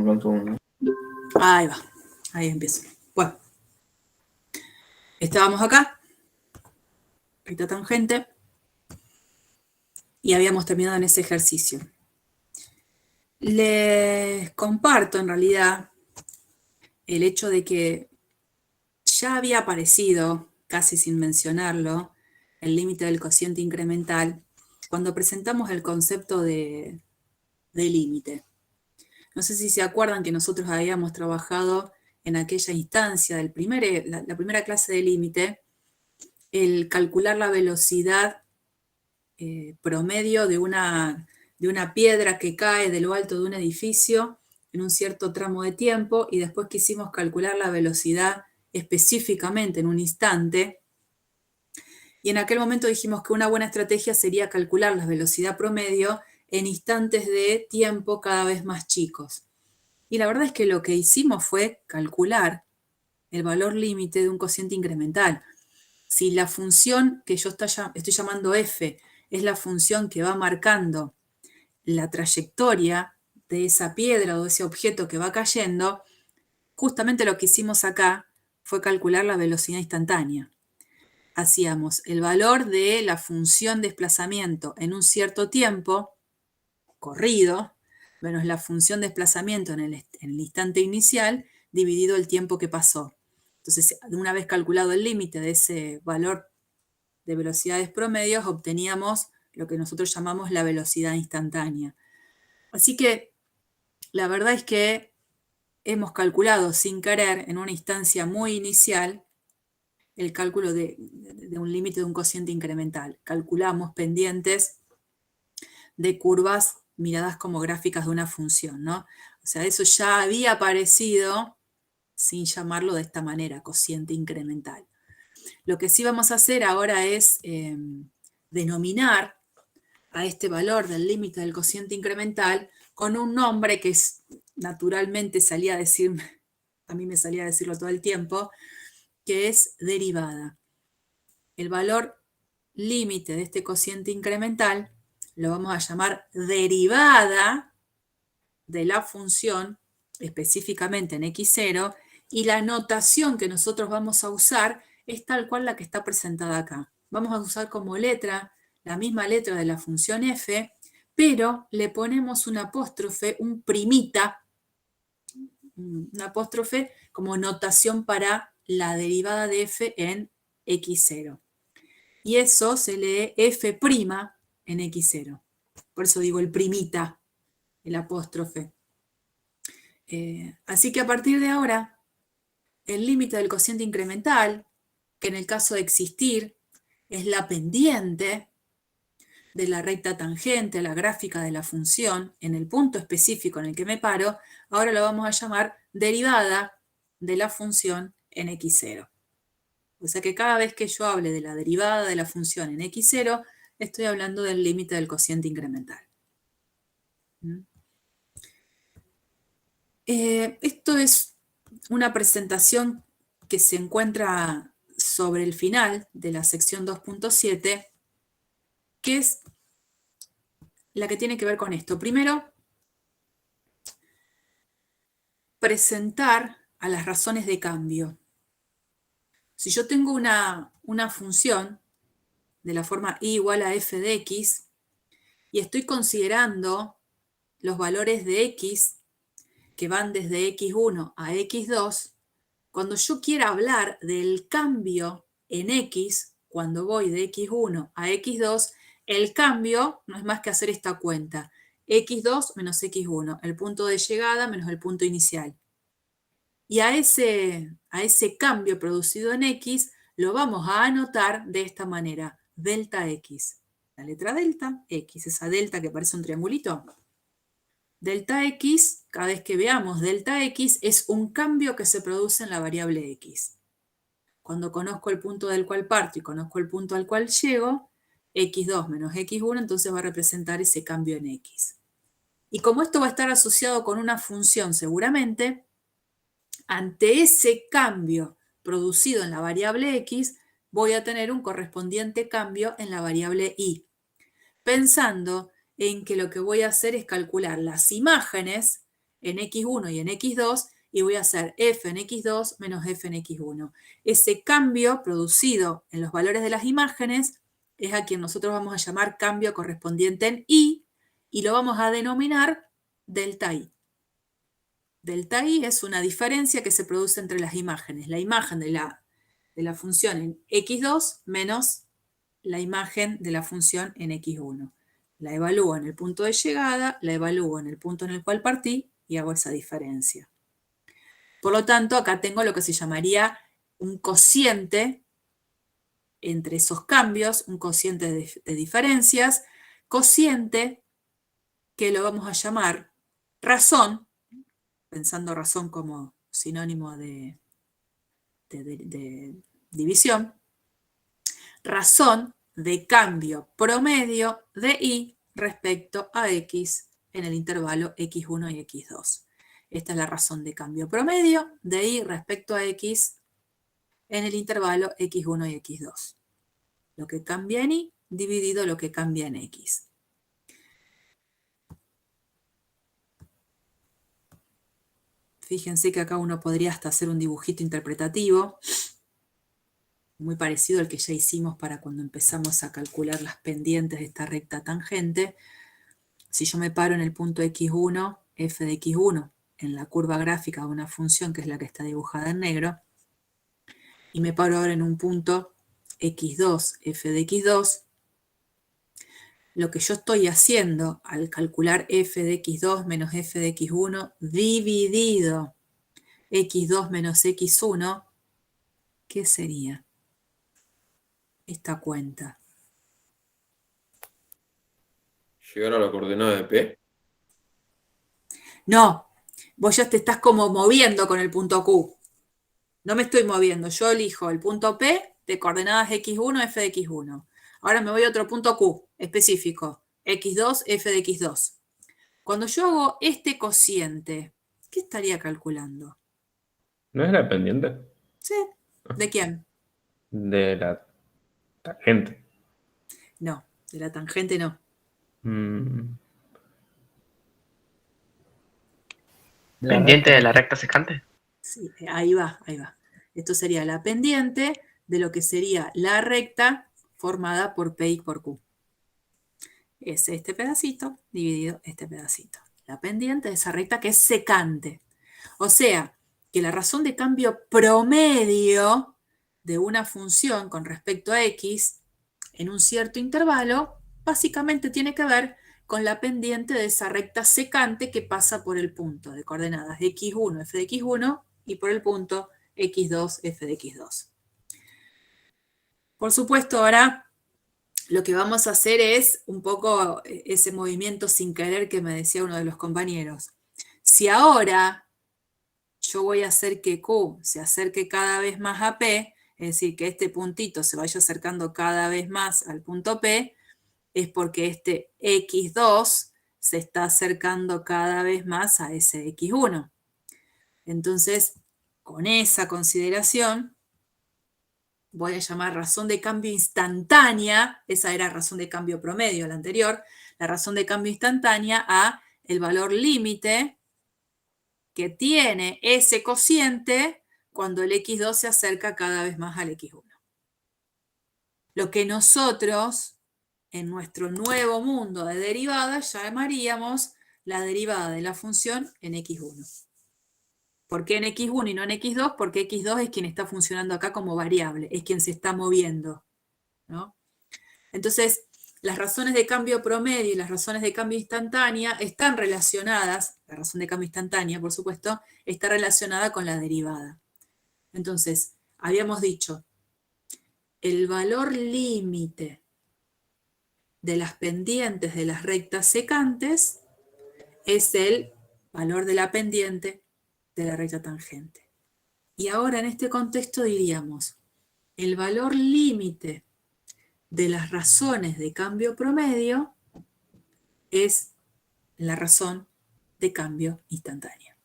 ejemplo, un segundo. Ahí va, ahí empiezo. Bueno, estábamos acá, recta tangente, y habíamos terminado en ese ejercicio. Les comparto en realidad el hecho de que ya había aparecido, casi sin mencionarlo, el límite del cociente incremental cuando presentamos el concepto de límite. No sé si se acuerdan que nosotros habíamos trabajado en aquella instancia del la primera clase de límite, el calcular la velocidad promedio de una piedra que cae de lo alto de un edificio en un cierto tramo de tiempo, y después quisimos calcular la velocidad específicamente en un instante. Y en aquel momento dijimos que una buena estrategia sería calcular la velocidad promedio en instantes de tiempo cada vez más chicos. Y la verdad es que lo que hicimos fue calcular el valor límite de un cociente incremental. Si la función que yo estoy llamando f es la función que va marcando la trayectoria de esa piedra o de ese objeto que va cayendo, justamente lo que hicimos acá fue calcular la velocidad instantánea. Hacíamos el valor de la función desplazamiento en un cierto tiempo corrido, menos la función desplazamiento en el instante inicial, dividido el tiempo que pasó. Entonces, una vez calculado el límite de ese valor de velocidades promedios, obteníamos lo que nosotros llamamos la velocidad instantánea. Así que la verdad es que hemos calculado sin querer, en una instancia muy inicial, el cálculo de un límite de un cociente incremental. Calculamos pendientes de curvas miradas como gráficas de una función, ¿no? O sea, eso ya había aparecido sin llamarlo de esta manera, cociente incremental. Lo que sí vamos a hacer ahora es denominar a este valor del límite del cociente incremental con un nombre que naturalmente a mí me salía a decirlo todo el tiempo, que es derivada. El valor límite de este cociente incremental lo vamos a llamar derivada de la función, específicamente en x0, y la notación que nosotros vamos a usar es tal cual la que está presentada acá. Vamos a usar como letra la misma letra de la función f, pero le ponemos un apóstrofe, un primita, un apóstrofe como notación para la derivada de f en x0. Y eso se lee f' en x0. Por eso digo el primita, el apóstrofe. Así que a partir de ahora, el límite del cociente incremental, que en el caso de existir es la pendiente de la recta tangente a la gráfica de la función en el punto específico en el que me paro, ahora lo vamos a llamar derivada de la función en x0. O sea que cada vez que yo hable de la derivada de la función en x0, estoy hablando del límite del cociente incremental. Esto es una presentación que se encuentra sobre el final de la sección 2.7, que es la que tiene que ver con esto. Primero, presentar a las razones de cambio. Si yo tengo una función de la forma y igual a f de x y estoy considerando los valores de x que van desde x1 a x2, cuando yo quiera hablar del cambio en x, cuando voy de x1 a x2, el cambio no es más que hacer esta cuenta. x2 menos x1, el punto de llegada menos el punto inicial. Y a ese cambio producido en x lo vamos a anotar de esta manera, delta x. La letra delta, x, esa delta que parece un triangulito. Delta x, cada vez que veamos delta x, es un cambio que se produce en la variable x. Cuando conozco el punto del cual parto y conozco el punto al cual llego, x2 menos x1, entonces va a representar ese cambio en x. Y como esto va a estar asociado con una función seguramente, ante ese cambio producido en la variable x, voy a tener un correspondiente cambio en la variable y. Pensando en que lo que voy a hacer es calcular las imágenes en x1 y en x2 y voy a hacer f en x2 menos f en x1. Ese cambio producido en los valores de las imágenes es a quien nosotros vamos a llamar cambio correspondiente en y lo vamos a denominar delta i. Delta i es una diferencia que se produce entre las imágenes. La imagen de la función en x2 menos la imagen de la función en x1. La evalúo en el punto de llegada, la evalúo en el punto en el cual partí y hago esa diferencia. Por lo tanto, acá tengo lo que se llamaría un cociente entre esos cambios, un cociente de diferencias, cociente que lo vamos a llamar razón, pensando razón como sinónimo de división, razón de cambio promedio de y respecto a x en el intervalo x1 y x2. Esta es la razón de cambio promedio de y respecto a x en el intervalo x1 y x2. Lo que cambia en y dividido lo que cambia en x. Fíjense que acá uno podría hasta hacer un dibujito interpretativo, muy parecido al que ya hicimos para cuando empezamos a calcular las pendientes de esta recta tangente. Si yo me paro en el punto x1, f de x1, en la curva gráfica de una función que es la que está dibujada en negro, y me paro ahora en un punto x2, f de x2, lo que yo estoy haciendo al calcular f de x2 menos f de x1 dividido x2 menos x1, ¿qué sería esta cuenta? Llegar a la coordenada de P. No, vos ya te estás como moviendo con el punto Q. No me estoy moviendo, yo elijo el punto P de coordenadas x1, f de x1. Ahora me voy a otro punto Q específico, x2, f de x2. Cuando yo hago este cociente, ¿qué estaría calculando? ¿No es la pendiente? ¿Sí? ¿De quién? De la tangente. No, de la tangente no. Mm, Pendiente de la recta secante. Sí, ahí va, ahí va. Esto sería la pendiente de lo que sería la recta formada por P y por Q. Es este pedacito dividido este pedacito. La pendiente de esa recta que es secante. O sea, que la razón de cambio promedio de una función con respecto a x en un cierto intervalo básicamente tiene que ver con la pendiente de esa recta secante que pasa por el punto de coordenadas x1, f de x1 y por el punto x2, f de x2. Por supuesto, ahora lo que vamos a hacer es un poco ese movimiento sin querer que me decía uno de los compañeros. Si ahora yo voy a hacer que Q se acerque cada vez más a P, es decir, que este puntito se vaya acercando cada vez más al punto P, es porque este x2 se está acercando cada vez más a ese x1. Entonces, con esa consideración, voy a llamar razón de cambio instantánea, esa era razón de cambio promedio, la anterior, la razón de cambio instantánea a el valor límite que tiene ese cociente cuando el x2 se acerca cada vez más al x1. Lo que nosotros, en nuestro nuevo mundo de derivadas, llamaríamos la derivada de la función en x1. ¿Por qué en x1 y no en x2? Porque x2 es quien está funcionando acá como variable, es quien se está moviendo, ¿no? Entonces, las razones de cambio promedio y las razones de cambio instantánea están relacionadas, la razón de cambio instantánea, por supuesto, está relacionada con la derivada. Entonces, habíamos dicho, el valor límite de las pendientes de las rectas secantes es el valor de la pendiente de la recta tangente. Y ahora en este contexto diríamos, el valor límite de las razones de cambio promedio es la razón de cambio instantánea.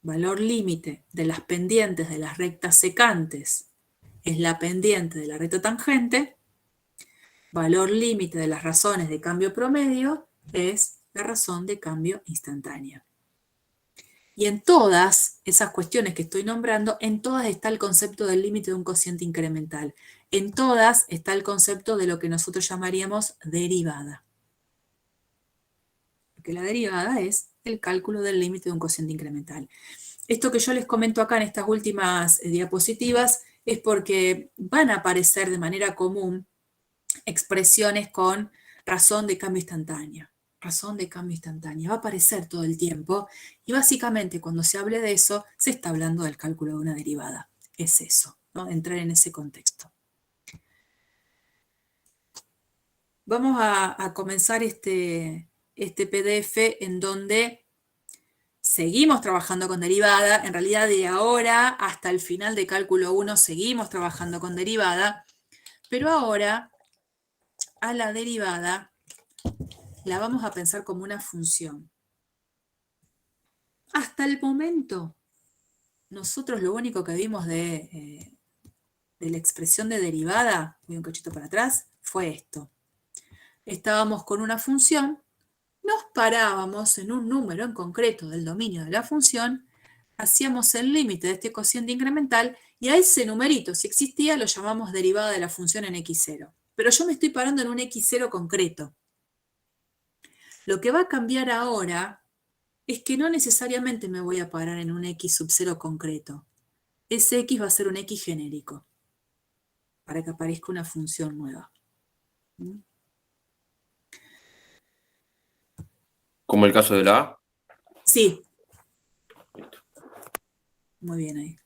Valor límite de las pendientes de las rectas secantes es la pendiente de la recta tangente. Valor límite de las razones de cambio promedio es la razón de cambio instantánea. Y en todas esas cuestiones que estoy nombrando, en todas está el concepto del límite de un cociente incremental. En todas está el concepto de lo que nosotros llamaríamos derivada. Porque la derivada es el cálculo del límite de un cociente incremental. Esto que yo les comento acá en estas últimas diapositivas es porque van a aparecer de manera común expresiones con razón de cambio instantáneo. Razón de cambio instantánea. Va a aparecer todo el tiempo y básicamente cuando se hable de eso se está hablando del cálculo de una derivada. Es eso, ¿no? Entrar en ese contexto. Vamos a comenzar este PDF en donde seguimos trabajando con derivada. En realidad de ahora hasta el final de cálculo 1 seguimos trabajando con derivada, pero ahora a la derivada la vamos a pensar como una función. Hasta el momento, nosotros lo único que vimos de la expresión de derivada, voy un cachito para atrás, fue esto. Estábamos con una función, nos parábamos en un número en concreto del dominio de la función, hacíamos el límite de este cociente incremental y a ese numerito, si existía, lo llamamos derivada de la función en x0. Pero yo me estoy parando en un x0 concreto. Lo que va a cambiar ahora es que no necesariamente me voy a parar en un x sub 0 concreto. Ese x va a ser un x genérico, para que aparezca una función nueva. Como el caso de la A. Sí. Muy bien ahí.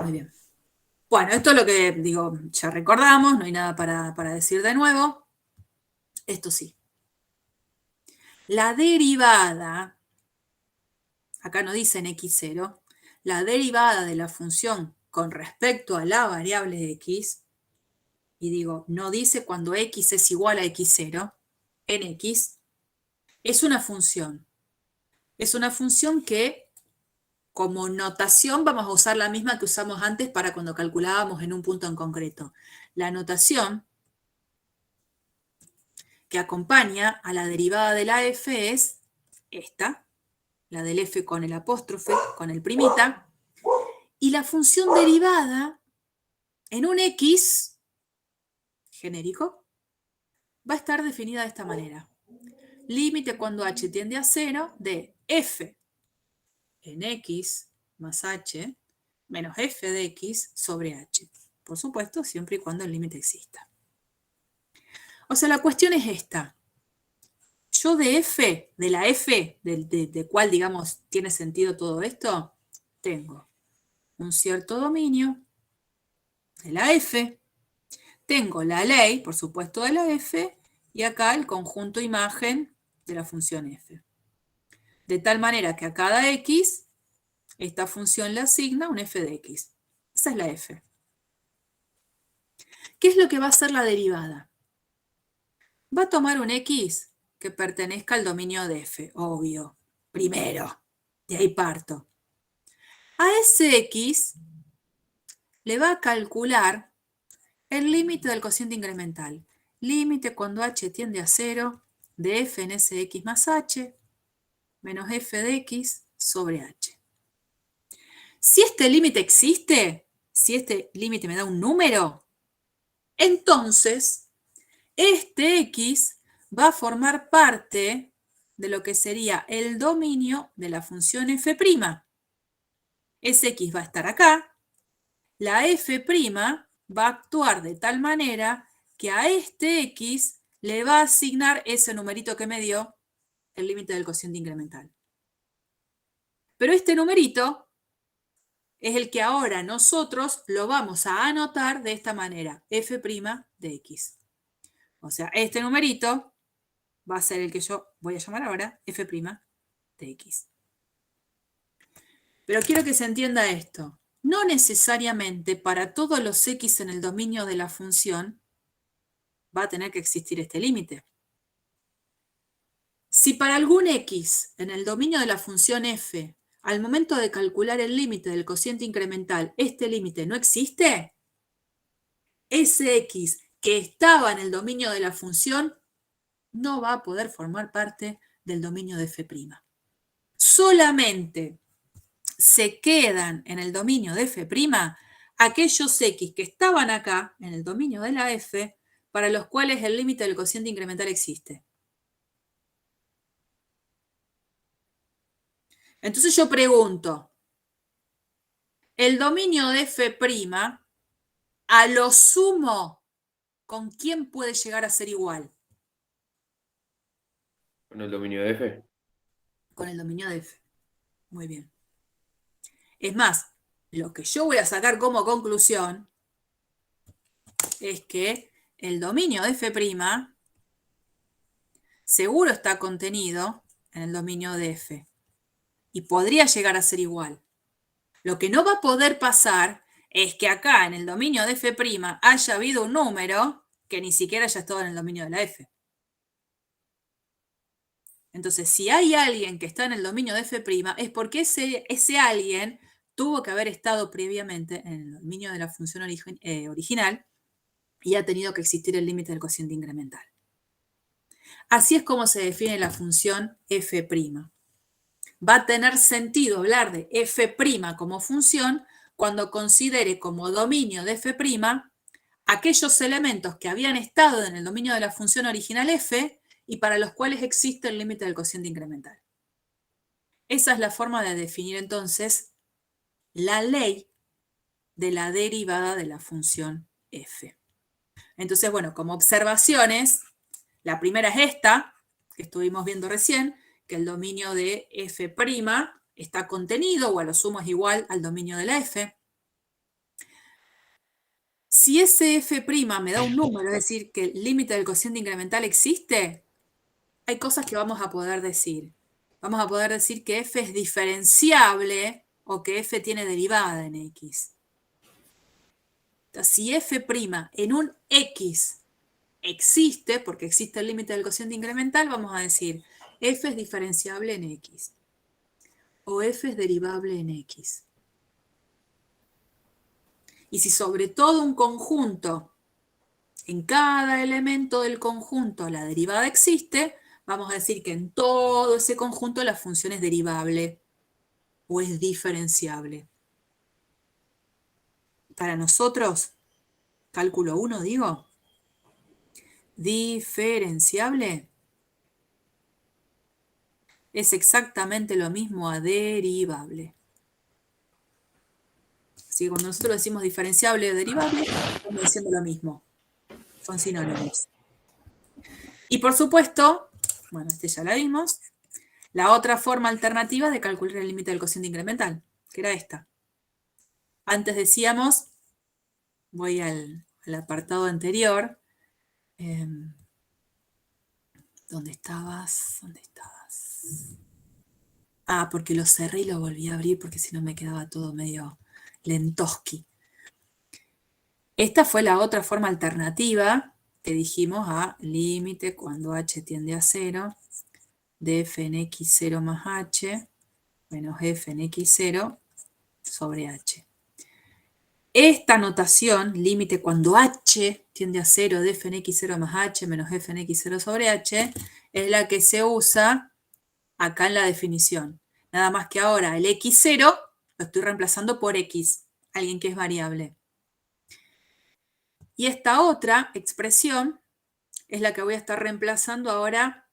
Muy bien. Bueno, esto es lo que, digo, ya recordamos, no hay nada para decir de nuevo. Esto sí. La derivada, acá no dice en x0, la derivada de la función con respecto a la variable x, y digo, no dice cuando x es igual a x0, en x, es una función. Es una función que, como notación, vamos a usar la misma que usamos antes para cuando calculábamos en un punto en concreto. La notación que acompaña a la derivada de la f es esta, la del f con el apóstrofe, con el primita, y la función derivada en un x genérico va a estar definida de esta manera. Límite cuando h tiende a 0 de f en x más h menos f de x sobre h. Por supuesto, siempre y cuando el límite exista. O sea, la cuestión es esta. Yo de f, de la f, de cuál, digamos, tiene sentido todo esto, tengo un cierto dominio de la f, tengo la ley, por supuesto, de la f, y acá el conjunto imagen de la función f. De tal manera que a cada x, esta función le asigna un f de x. Esa es la f. ¿Qué es lo que va a hacer la derivada? Va a tomar un x que pertenezca al dominio de f, obvio, primero, de ahí parto. A ese x le va a calcular el límite del cociente incremental. Límite cuando h tiende a 0 de f en ese x más h menos f de x sobre h. Si este límite existe, si este límite me da un número, entonces este x va a formar parte de lo que sería el dominio de la función f'. Ese x va a estar acá. La f' va a actuar de tal manera que a este x le va a asignar ese numerito que me dio, el límite del cociente incremental. Pero este numerito es el que ahora nosotros lo vamos a anotar de esta manera, f' de x. O sea, este numerito va a ser el que yo voy a llamar ahora f' de x. Pero quiero que se entienda esto. No necesariamente para todos los x en el dominio de la función va a tener que existir este límite. Si para algún x en el dominio de la función f, al momento de calcular el límite del cociente incremental, este límite no existe, ese x que estaba en el dominio de la función no va a poder formar parte del dominio de f'. solamente se quedan en el dominio de f' aquellos x que estaban acá, en el dominio de la f, para los cuales el límite del cociente incremental existe. Entonces yo pregunto, el dominio de f', a lo sumo, ¿con quién puede llegar a ser igual? Con el dominio de F. Con el dominio de f. Muy bien. Es más, lo que yo voy a sacar como conclusión es que el dominio de f' seguro está contenido en el dominio de f y podría llegar a ser igual. Lo que no va a poder pasar es que acá en el dominio de f' haya habido un número que ni siquiera haya estado en el dominio de la f. Entonces, si hay alguien que está en el dominio de f', es porque ese alguien tuvo que haber estado previamente en el dominio de la función original y ha tenido que existir el límite del cociente incremental. Así es como se define la función f'. Va a tener sentido hablar de f' como función cuando considere como dominio de f' aquellos elementos que habían estado en el dominio de la función original f y para los cuales existe el límite del cociente incremental. Esa es la forma de definir entonces la ley de la derivada de la función f. Entonces, bueno, como observaciones, la primera es esta, que estuvimos viendo recién, que el dominio de f' está contenido o a lo sumo es igual al dominio de la f. Si ese f' me da un número, es decir, que el límite del cociente incremental existe, hay cosas que vamos a poder decir. Vamos a poder decir que f es diferenciable o que f tiene derivada en x. Entonces, si f' en un x existe, porque existe el límite del cociente incremental, vamos a decir f es diferenciable en x o f es derivable en x. Y si sobre todo un conjunto, en cada elemento del conjunto la derivada existe, vamos a decir que en todo ese conjunto la función es derivable o es diferenciable. Para nosotros, cálculo 1 digo, diferenciable es exactamente lo mismo a derivable. Así que cuando nosotros decimos diferenciable o derivable, estamos diciendo lo mismo. Son sinónimos. Y por supuesto, bueno, este ya la vimos, la otra forma alternativa de calcular el límite del cociente incremental, que era esta. Antes decíamos, voy al apartado anterior, ¿dónde estabas? ¿Dónde estabas? Ah, porque lo cerré y lo volví a abrir porque si no me quedaba todo medio lentoski. Esta fue la otra forma alternativa que dijimos a límite cuando h tiende a 0 de f en x0 más h menos f en x0 sobre h. Esta notación, límite cuando h tiende a 0 de f en x0 más h menos f en x0 sobre h, es la que se usa acá en la definición. Nada más que ahora el x0 lo estoy reemplazando por x, alguien que es variable. Y esta otra expresión es la que voy a estar reemplazando ahora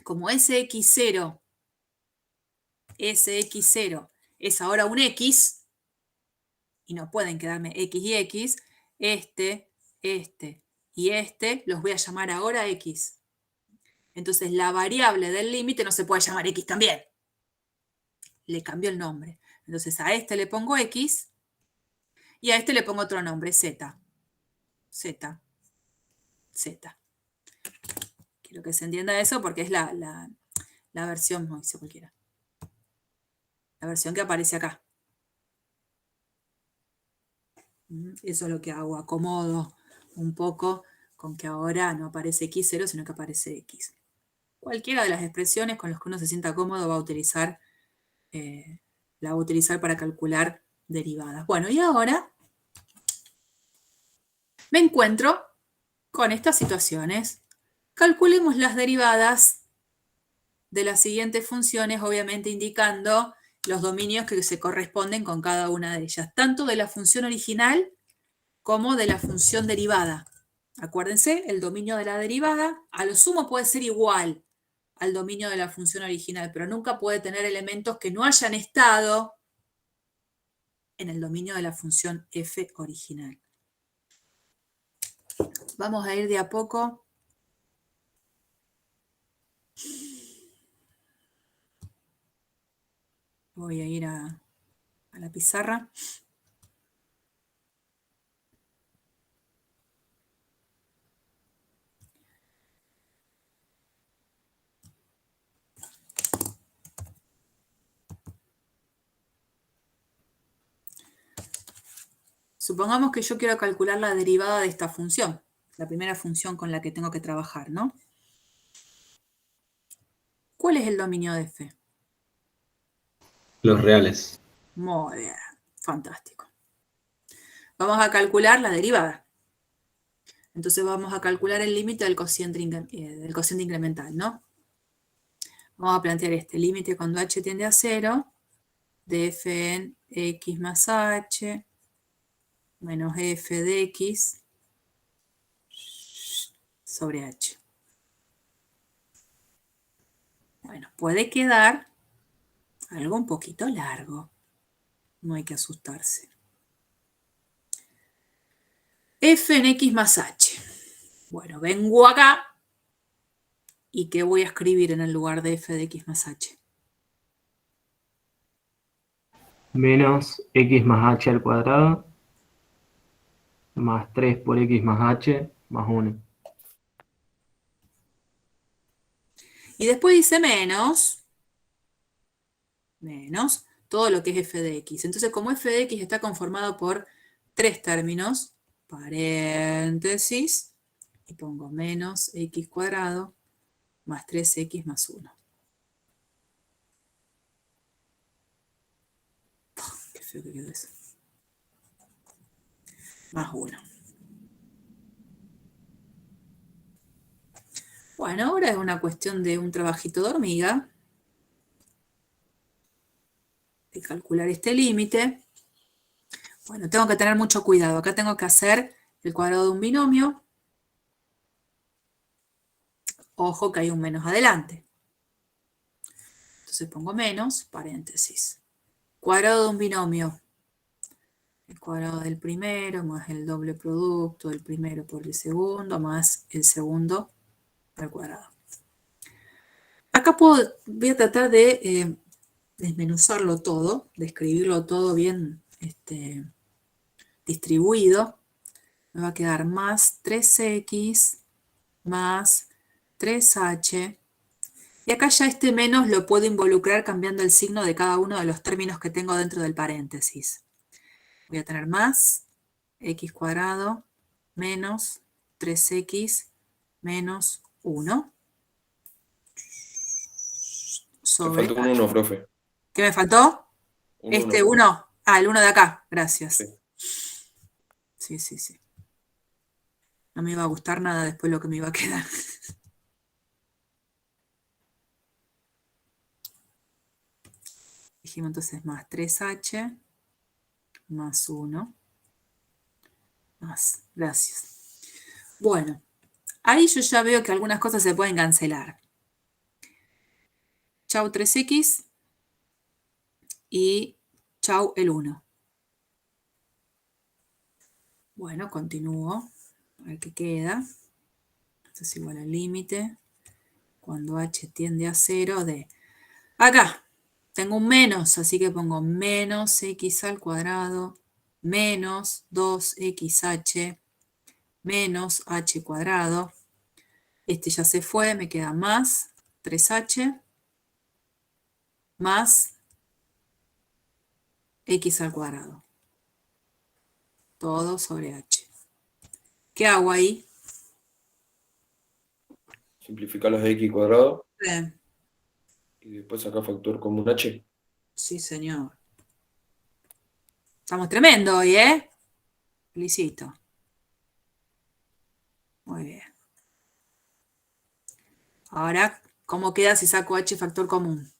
como sx0 es ahora un x, y no pueden quedarme x y x, este y este los voy a llamar ahora x. Entonces la variable del límite no se puede llamar x también. Le cambió el nombre. Entonces a este le pongo x y a este le pongo otro nombre, z. Z. Z. Quiero que se entienda eso porque es la versión, no hice cualquiera. La versión que aparece acá. Eso es lo que hago, acomodo un poco con que ahora no aparece x0, sino que aparece x. Cualquiera de las expresiones con las que uno se sienta cómodo va a utilizar, la va a utilizar para calcular derivadas. Bueno, y ahora me encuentro con estas situaciones. Calculemos las derivadas de las siguientes funciones, obviamente indicando los dominios que se corresponden con cada una de ellas, tanto de la función original como de la función derivada. Acuérdense, el dominio de la derivada a lo sumo puede ser igual al dominio de la función original, pero nunca puede tener elementos que no hayan estado en el dominio de la función f original. Vamos a ir de a poco. Voy a ir a la pizarra. Supongamos que yo quiero calcular la derivada de esta función, la primera función con la que tengo que trabajar, ¿no? ¿Cuál es el dominio de f? Los reales. Muy bien, fantástico. Vamos a calcular la derivada. Entonces vamos a calcular el límite del cociente incremental, ¿no? Vamos a plantear este límite cuando h tiende a 0 de f en x más h menos f de x sobre h. Bueno, puede quedar algo un poquito largo. No hay que asustarse. F en x más h. Bueno, vengo acá. ¿Y qué voy a escribir en el lugar de f de x más h? Menos x más h al cuadrado más 3 por x más h más 1. Y después dice menos todo lo que es f de x. Entonces, como f de x está conformado por tres términos, paréntesis, y pongo menos x cuadrado más 3x más 1. Qué feo que quedó eso. Más 1. Bueno, ahora es una cuestión de un trabajito de hormiga, de calcular este límite. Bueno, tengo que tener mucho cuidado. Acá tengo que hacer el cuadrado de un binomio. Ojo que hay un menos adelante. Entonces pongo menos, paréntesis. Cuadrado de un binomio. El cuadrado del primero más el doble producto del primero por el segundo más el segundo al cuadrado. Acá voy a tratar de desmenuzarlo todo, de escribirlo todo bien distribuido. Me va a quedar más 3x más 3h. Y acá ya este menos lo puedo involucrar cambiando el signo de cada uno de los términos que tengo dentro del paréntesis. Voy a tener más x cuadrado menos 3x menos 1 Te sobre faltó un h. 1, profe. ¿Qué me faltó? Un Este 1. 1. Ah, el 1 de acá. Gracias. Sí. Sí. No me iba a gustar nada después lo que me iba a quedar. Dijimos entonces más 3h más 1 más. Gracias. Bueno, ahí yo ya veo que algunas cosas se pueden cancelar. Chau 3x y chau el 1. Bueno, continúo. A ver qué queda. Esto es igual al límite. Cuando h tiende a 0 de... Acá tengo un menos, así que pongo menos x al cuadrado menos 2xh menos h cuadrado. Este ya se fue, me queda más 3h más x al cuadrado. Todo sobre h. ¿Qué hago ahí? Simplificar los de x cuadrado Bien. y después sacar factor común h. Sí, señor. Estamos tremendo hoy, ¿eh? Felicito. Muy bien. Ahora ¿Cómo queda si saco h factor común?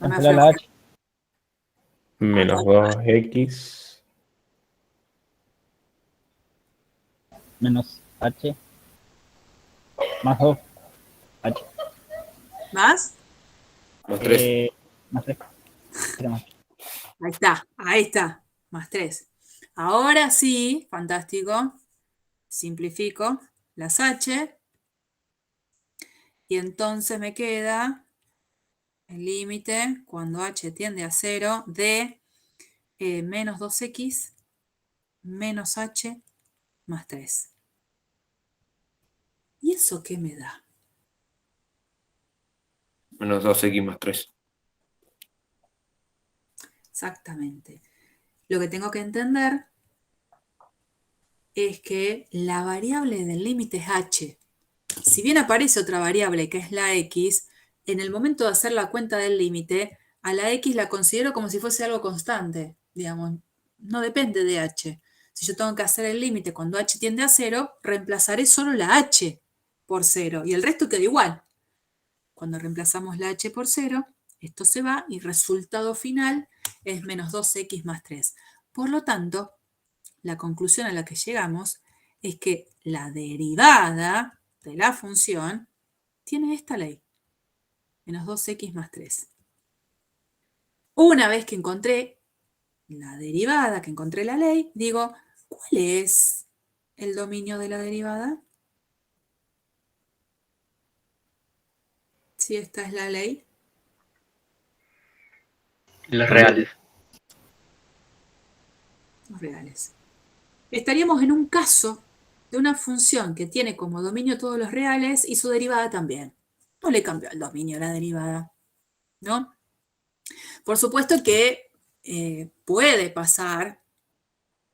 No me Cancela la aflojes. H. Menos 2x Menos H. Más 2. H. ¿Más? Más 3. Más 3. 3 más. Ahí está, más 3. Ahora sí, fantástico, simplifico las h, y entonces me queda el límite, cuando h tiende a 0, de menos 2x menos h más 3. ¿Y eso qué me da? Menos 2x más 3. Exactamente. Lo que tengo que entender es que la variable del límite es h. Si bien aparece otra variable que es la x, en el momento de hacer la cuenta del límite, a la x la considero como si fuese algo constante, digamos, no depende de h. Si yo tengo que hacer el límite cuando h tiende a 0, reemplazaré solo la h por 0 y el resto queda igual. Cuando reemplazamos la h por 0, esto se va y resultado final es menos 2x más 3. Por lo tanto, la conclusión a la que llegamos es que la derivada de la función tiene esta ley, menos 2x más 3. Una vez que encontré la derivada, que encontré la ley, digo, ¿cuál es el dominio de la derivada? Si esta es la ley. Los reales. Los reales. Estaríamos en un caso de una función que tiene como dominio todos los reales y su derivada también. No le cambió el dominio a la derivada, ¿no? Por supuesto que puede pasar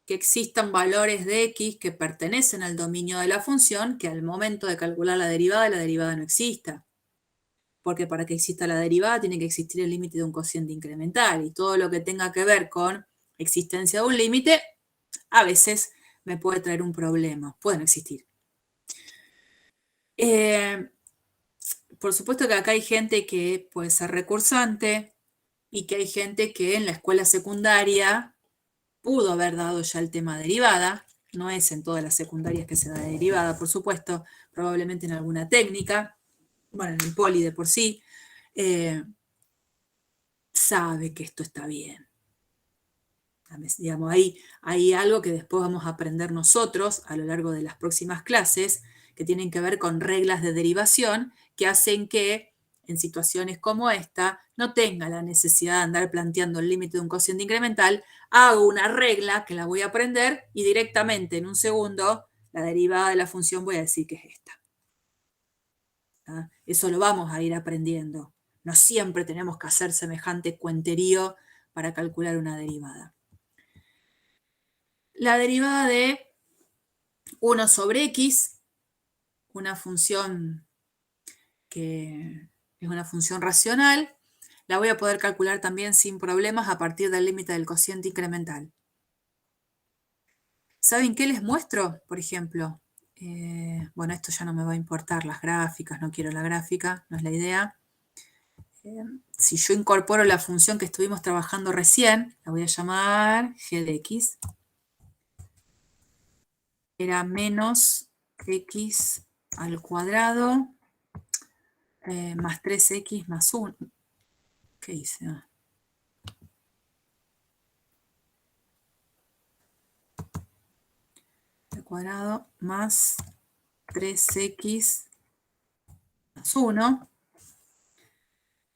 que existan valores de x que pertenecen al dominio de la función que al momento de calcular la derivada no exista. Porque para que exista la derivada tiene que existir el límite de un cociente incremental y todo lo que tenga que ver con existencia de un límite a veces me puede traer un problema, pueden existir. Por supuesto que acá hay gente que puede ser recursante y que hay gente que en la escuela secundaria pudo haber dado ya el tema derivada, no es en todas las secundarias que se da derivada, por supuesto, probablemente en alguna técnica, bueno, en el poli de por sí, sabe que esto está bien. Digamos, hay algo que después vamos a aprender nosotros a lo largo de las próximas clases que tienen que ver con reglas de derivación que hacen que en situaciones como esta no tenga la necesidad de andar planteando el límite de un cociente incremental, hago una regla que la voy a aprender y directamente en un segundo la derivada de la función voy a decir que es esta. ¿Ah? Eso lo vamos a ir aprendiendo. No siempre tenemos que hacer semejante cuenterío para calcular una derivada. La derivada de 1 sobre x, una función que es una función racional, la voy a poder calcular también sin problemas a partir del límite del cociente incremental. ¿Saben qué les muestro? Por ejemplo, bueno, esto ya no me va a importar, las gráficas, no quiero la gráfica, no es la idea. Si yo incorporo la función que estuvimos trabajando recién, la voy a llamar g de x, era menos x al cuadrado más 3x más 1. ¿Qué hice? Al cuadrado más 3x más 1.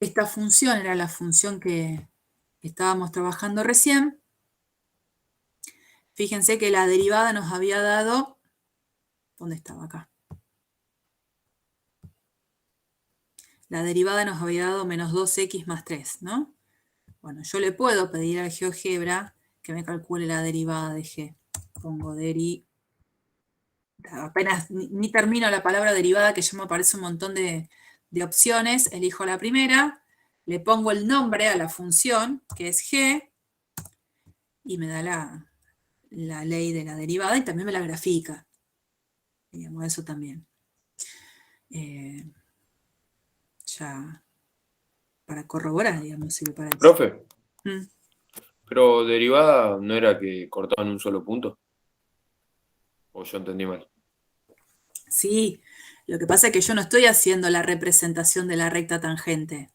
Esta función era la función que estábamos trabajando recién. Fíjense que la derivada nos había dado, ¿dónde estaba acá? La derivada nos había dado menos 2x más 3, ¿no? Bueno, yo le puedo pedir al GeoGebra que me calcule la derivada de g. Pongo apenas ni termino la palabra derivada, que ya me aparece un montón de opciones, elijo la primera, le pongo el nombre a la función, que es g, y me da la ley de la derivada y también me la grafica. Digamos, eso también. ya para corroborar, digamos, sirve para eso. Profe, Mm. pero derivada no era que cortaban un solo punto. O yo entendí mal. Sí, lo que pasa es que yo no estoy haciendo la representación de la recta tangente.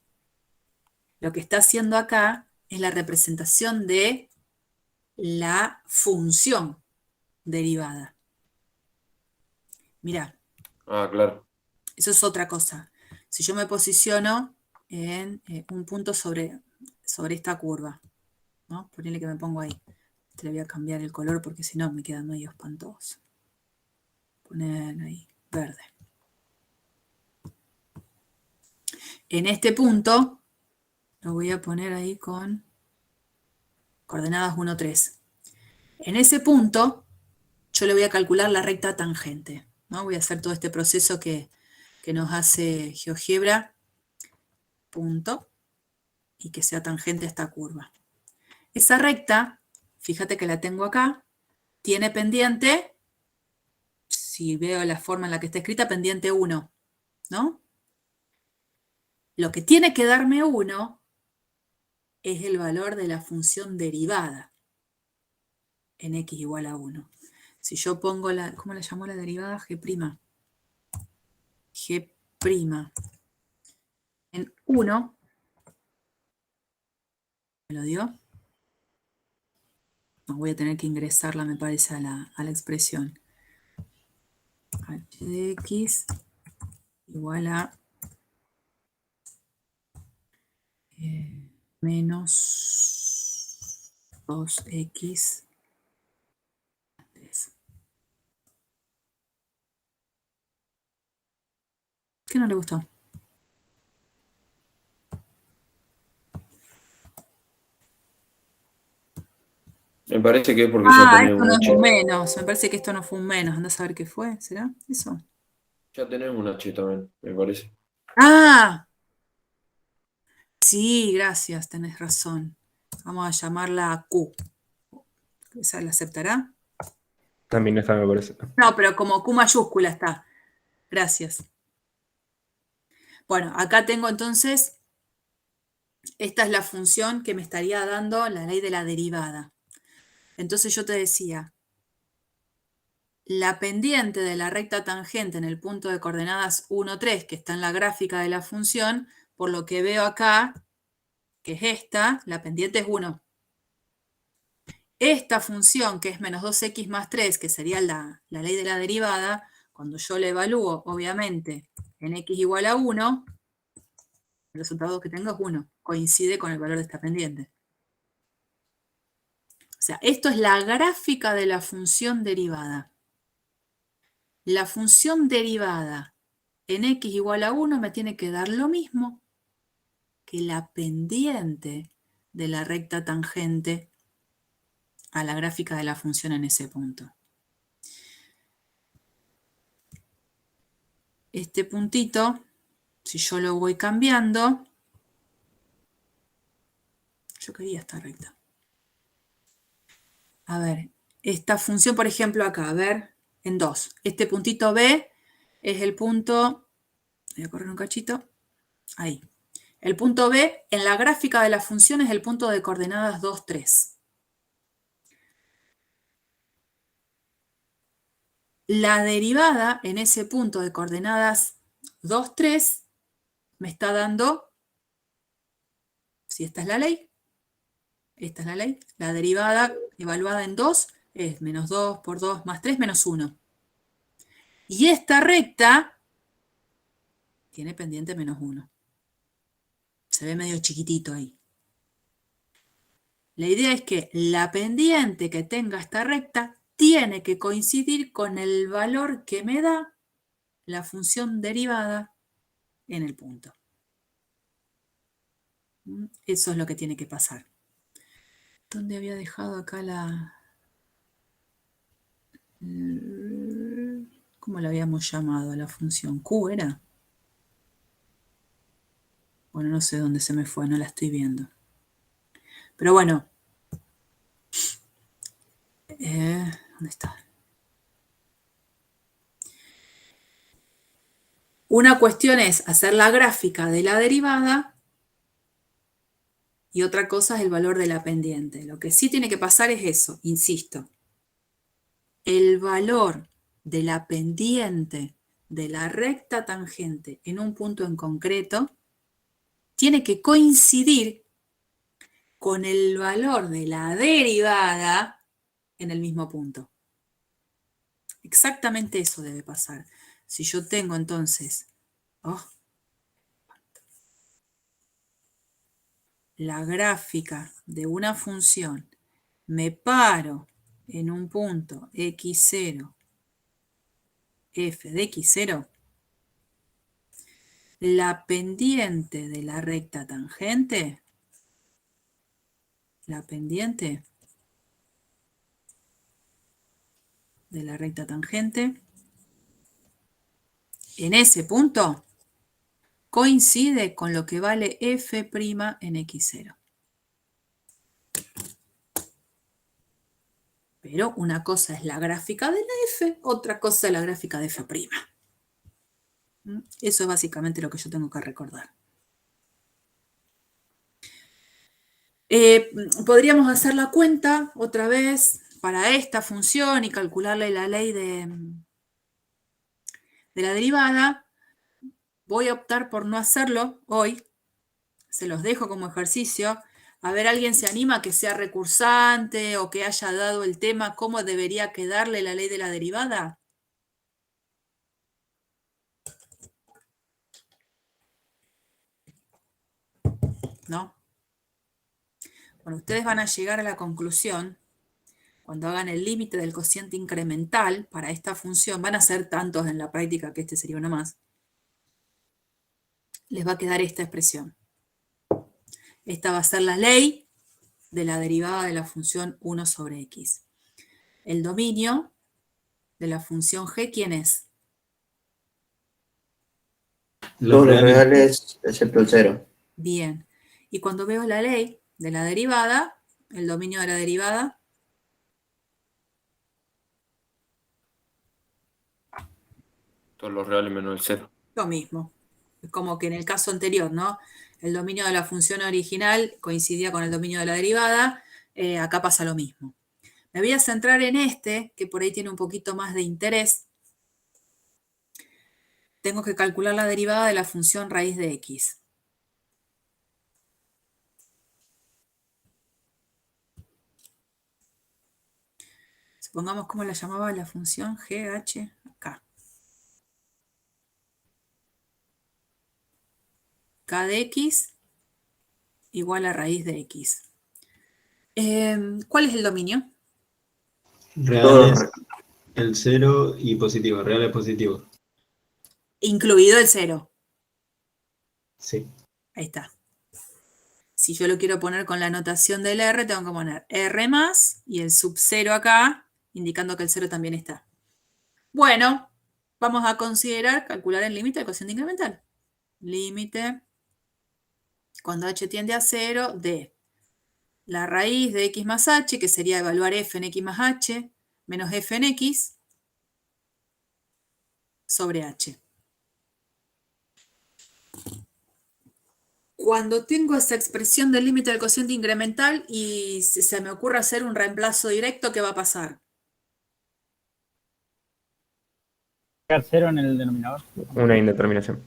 Lo que está haciendo acá es la representación de la función derivada. Mirá, Ah, claro. eso es otra cosa. Si yo me posiciono en un punto sobre esta curva, ¿no? Ponele que me pongo ahí. Le voy a cambiar el color porque si no me queda medio espantoso. Poner ahí, verde. En este punto, lo voy a poner ahí con coordenadas 1, 3. En ese punto, yo le voy a calcular la recta tangente, ¿no? Voy a hacer todo este proceso que nos hace GeoGebra, punto, y que sea tangente a esta curva. Esa recta, fíjate que la tengo acá, tiene pendiente, si veo la forma en la que está escrita, pendiente 1, ¿no? Lo que tiene que darme 1 es el valor de la función derivada en x igual a 1. Si yo pongo la, ¿cómo le llamó la derivada? G'. G' en 1, ¿me lo dio? No, voy a tener que ingresarla, me parece, a la expresión. H de x igual a menos 2x. ¿Qué no le gustó? Me parece que es porque ya tenés Esto un no es H. un menos. Me parece que esto no fue un menos. Andá a saber qué fue. ¿Será eso? Ya tenés un H también, me parece. ¡Ah! Sí, gracias, tenés razón. Vamos a llamarla Q. ¿Esa la aceptará? También está, me parece. No, pero como Q mayúscula está. Gracias. Bueno, acá tengo entonces, esta es la función que me estaría dando la ley de la derivada. Entonces yo te decía, la pendiente de la recta tangente en el punto de coordenadas 1, 3, que está en la gráfica de la función, por lo que veo acá, que es esta, la pendiente es 1. Esta función, que es menos 2x más 3, que sería la ley de la derivada, cuando yo la evalúo, obviamente, en x igual a 1, el resultado que tengo es 1. Coincide con el valor de esta pendiente. O sea, esto es la gráfica de la función derivada. La función derivada en x igual a 1 me tiene que dar lo mismo que la pendiente de la recta tangente a la gráfica de la función en ese punto. Este puntito, si yo lo voy cambiando, yo quería esta recta. A ver, esta función, por ejemplo, acá, a ver, en 2. Este puntito B es el punto, voy a correr un cachito, ahí. El punto B en la gráfica de la función es el punto de coordenadas 2, 3. La derivada en ese punto de coordenadas 2, 3 me está dando, si esta es la ley, esta es la ley, la derivada evaluada en 2 es menos 2 por 2 más 3 menos 1. Y esta recta tiene pendiente menos 1. Se ve medio chiquitito ahí. La idea es que la pendiente que tenga esta recta tiene que coincidir con el valor que me da la función derivada en el punto. Eso es lo que tiene que pasar. ¿Dónde había dejado acá la... ¿Cómo la habíamos llamado a la función? ¿Q era? Bueno, no sé dónde se me fue, no la estoy viendo. Pero bueno. ¿Dónde está? Una cuestión es hacer la gráfica de la derivada y otra cosa es el valor de la pendiente. Lo que sí tiene que pasar es eso, insisto. El valor de la pendiente de la recta tangente en un punto en concreto tiene que coincidir con el valor de la derivada en el mismo punto. Exactamente eso debe pasar. Si yo tengo entonces la gráfica de una función, me paro en un punto x0, f de x0, la pendiente de la recta tangente, la pendiente de la recta tangente, en ese punto coincide con lo que vale f' en x0. Pero una cosa es la gráfica de la f, otra cosa es la gráfica de f'. Eso es básicamente lo que yo tengo que recordar. Podríamos hacer la cuenta otra vez para esta función y calcularle la ley de la derivada. Voy a optar por no hacerlo hoy. Se los dejo como ejercicio. A ver, ¿alguien se anima a que sea recursante o que haya dado el tema cómo debería quedarle la ley de la derivada? ¿No? Bueno, ustedes van a llegar a la conclusión, cuando hagan el límite del cociente incremental para esta función, van a ser tantos en la práctica que este sería una más, les va a quedar esta expresión. Esta va a ser la ley de la derivada de la función 1 sobre x. El dominio de la función g, ¿quién es? Todos los reales excepto el 0. Bien. Y cuando veo la ley de la derivada, el dominio de la derivada, Todos los reales menos el 0. lo mismo. Es como que en el caso anterior, ¿no? El dominio de la función original coincidía con el dominio de la derivada. Acá pasa lo mismo. Me voy a centrar en este, que por ahí tiene un poquito más de interés. Tengo que calcular la derivada de la función raíz de x. Supongamos cómo la llamaba la función GH acá. K de x igual a raíz de x. ¿Cuál es el dominio? Reales, el 0 y positivo. Reales positivo. Incluido el 0. Sí. Ahí está. Si yo lo quiero poner con la notación del R, tengo que poner R más y el sub 0 acá, indicando que el 0 también está. Bueno, vamos a considerar calcular el límite del cociente incremental. Límite, cuando h tiende a 0, de la raíz de x más h, que sería evaluar f en x más h, menos f en x, sobre h. Cuando tengo esa expresión del límite del cociente incremental y se me ocurre hacer un reemplazo directo, ¿qué va a pasar? ¿Queda 0 en el denominador? Una indeterminación.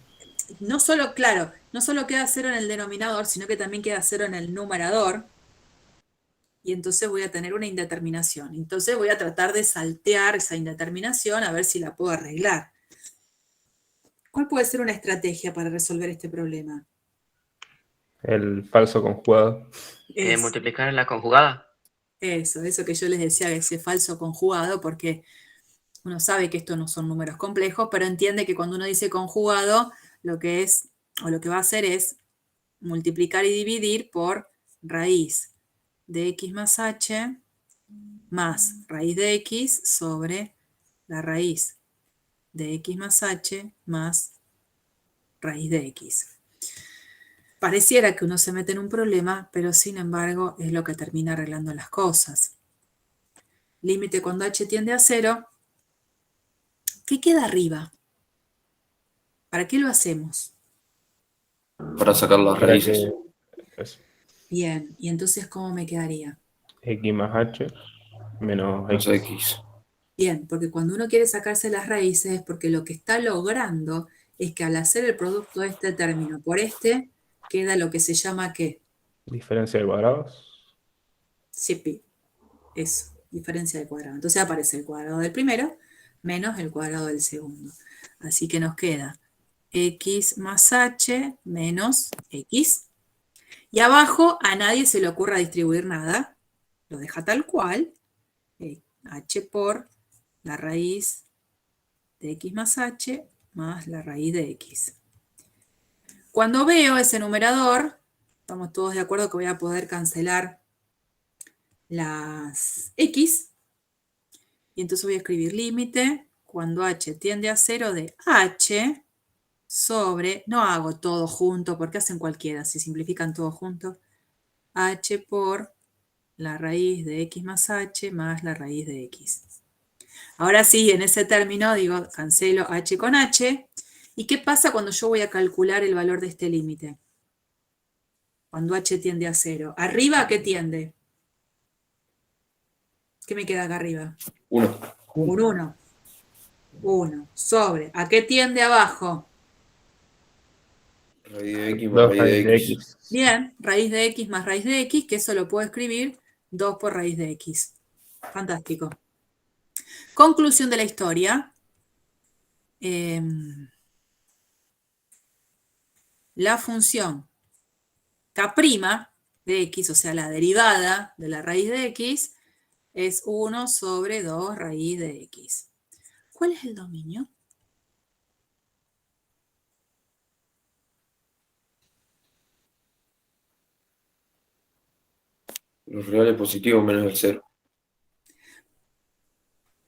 No solo, claro, no solo queda 0 en el denominador, sino que también queda 0 en el numerador. Y entonces voy a tener una indeterminación. Entonces voy a tratar de saltear esa indeterminación a ver si la puedo arreglar. ¿Cuál puede ser una estrategia para resolver este problema? El falso conjugado. Multiplicar la conjugada. Eso que yo les decía, ese falso conjugado, porque uno sabe que estos no son números complejos, pero entiende que cuando uno dice conjugado, lo que es, o lo que va a hacer es multiplicar y dividir por raíz de x más h más raíz de x sobre la raíz de x más h más raíz de x. Pareciera que uno se mete en un problema, pero sin embargo es lo que termina arreglando las cosas. Límite cuando h tiende a 0. ¿Qué queda arriba? ¿Para qué lo hacemos? Para sacar las Para raíces. que es Bien, y entonces, ¿cómo me quedaría? X más H menos Más X. X. Bien, porque cuando uno quiere sacarse las raíces es porque lo que está logrando es que al hacer el producto de este término por este, queda lo que se llama ¿qué? Diferencia de cuadrados. CP. Eso, diferencia de cuadrado. Entonces aparece el cuadrado del primero menos el cuadrado del segundo. Así que nos queda X más H menos X. Y abajo a nadie se le ocurra distribuir nada. Lo deja tal cual. H por la raíz de X más H más la raíz de X. Cuando veo ese numerador, estamos todos de acuerdo que voy a poder cancelar las X. Y entonces voy a escribir límite cuando H tiende a 0 de H sobre, no hago todo junto porque hacen cualquiera, si simplifican todo junto, H por la raíz de X más H más la raíz de X. Ahora sí, en ese término digo, cancelo H con H. ¿Y qué pasa cuando yo voy a calcular el valor de este límite? Cuando H tiende a 0. ¿Arriba a qué tiende? ¿Qué me queda acá arriba? 1. Un 1. 1 sobre. ¿A qué tiende abajo? Raíz de X más 2 raíz de X. Bien, raíz de X más raíz de X, que eso lo puedo escribir 2 por raíz de X. Fantástico. Conclusión de la historia. La función K' de X, o sea, la derivada de la raíz de X, es 1 sobre 2 raíz de X. ¿Cuál es el dominio? Los reales positivos menos el 0.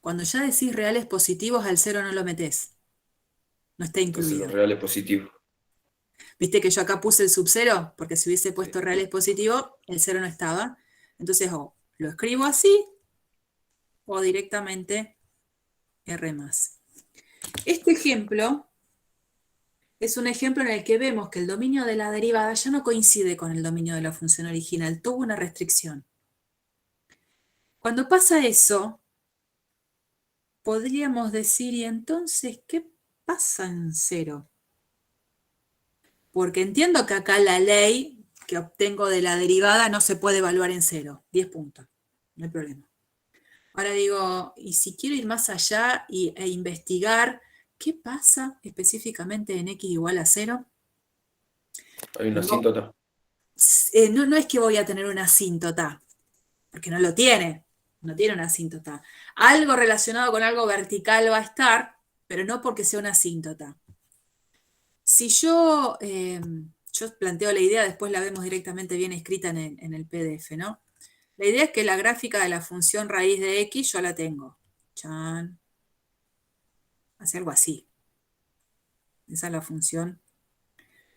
Cuando ya decís reales positivos, al 0 no lo metés. No está Entonces incluido. los reales positivos. ¿Viste que yo acá puse el sub 0? Porque si hubiese puesto reales positivos, el 0 no estaba. Entonces, o lo escribo así, o directamente R+. Este ejemplo es un ejemplo en el que vemos que el dominio de la derivada ya no coincide con el dominio de la función original, tuvo una restricción. Cuando pasa eso, podríamos decir, ¿y entonces qué pasa en 0? Porque entiendo que acá la ley que obtengo de la derivada no se puede evaluar en 0, 10 puntos, no hay problema. Ahora digo, ¿y si quiero ir más allá e investigar qué pasa específicamente en x igual a 0? Hay una No. asíntota. No es que voy a tener una asíntota, porque no lo tiene, no tiene una asíntota. Algo relacionado con algo vertical va a estar, pero no porque sea una asíntota. Si yo planteo la idea, después la vemos directamente bien escrita en el PDF, ¿no? La idea es que la gráfica de la función raíz de x yo la tengo. Chan. Hace algo así. Esa es la función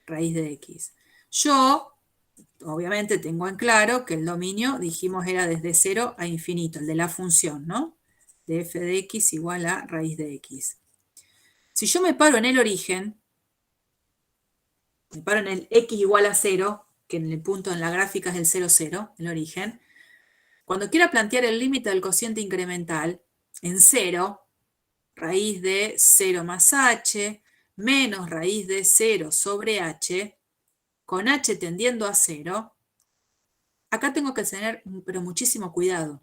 raíz de x. Yo, obviamente, tengo en claro que el dominio, dijimos, era desde 0 a infinito, el de la función, ¿no? De f de x igual a raíz de x. Si yo me paro en el origen, me paro en el x igual a 0, que en el punto en la gráfica es el 0, 0, el origen, cuando quiera plantear el límite del cociente incremental en 0, raíz de 0 más h, menos raíz de 0 sobre h, con h tendiendo a 0, acá tengo que tener pero muchísimo cuidado.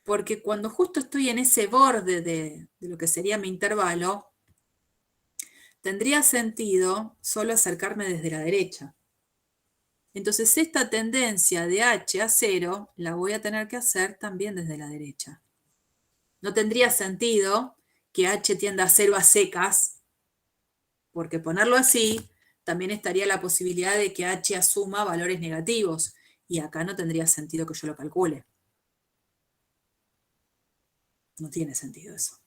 Porque cuando justo estoy en ese borde de lo que sería mi intervalo, tendría sentido solo acercarme desde la derecha. Entonces esta tendencia de h a 0 la voy a tener que hacer también desde la derecha. No tendría sentido que h tienda a 0 a secas, porque ponerlo así también estaría la posibilidad de que h asuma valores negativos, y acá no tendría sentido que yo lo calcule. No tiene sentido eso.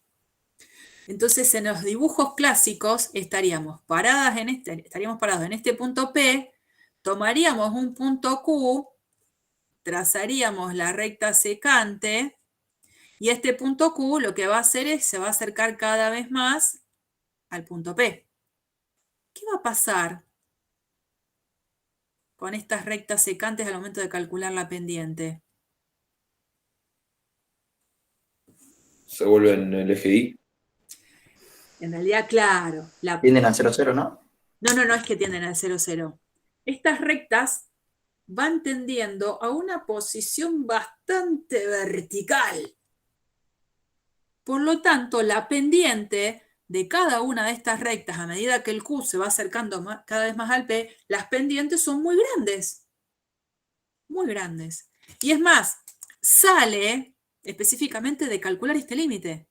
Entonces, en los dibujos clásicos estaríamos parados en este punto P, tomaríamos un punto Q, trazaríamos la recta secante, y este punto Q lo que va a hacer es, se va a acercar cada vez más al punto P. ¿Qué va a pasar con estas rectas secantes al momento de calcular la pendiente? Se vuelven el eje Y. En realidad, claro, Tienden a 0, 0, ¿no? no es que tienden al 0, 0. Estas rectas van tendiendo a una posición bastante vertical. Por lo tanto, la pendiente de cada una de estas rectas, a medida que el Q se va acercando cada vez más al P, las pendientes son muy grandes. Muy grandes. Y es más, sale específicamente de calcular este límite.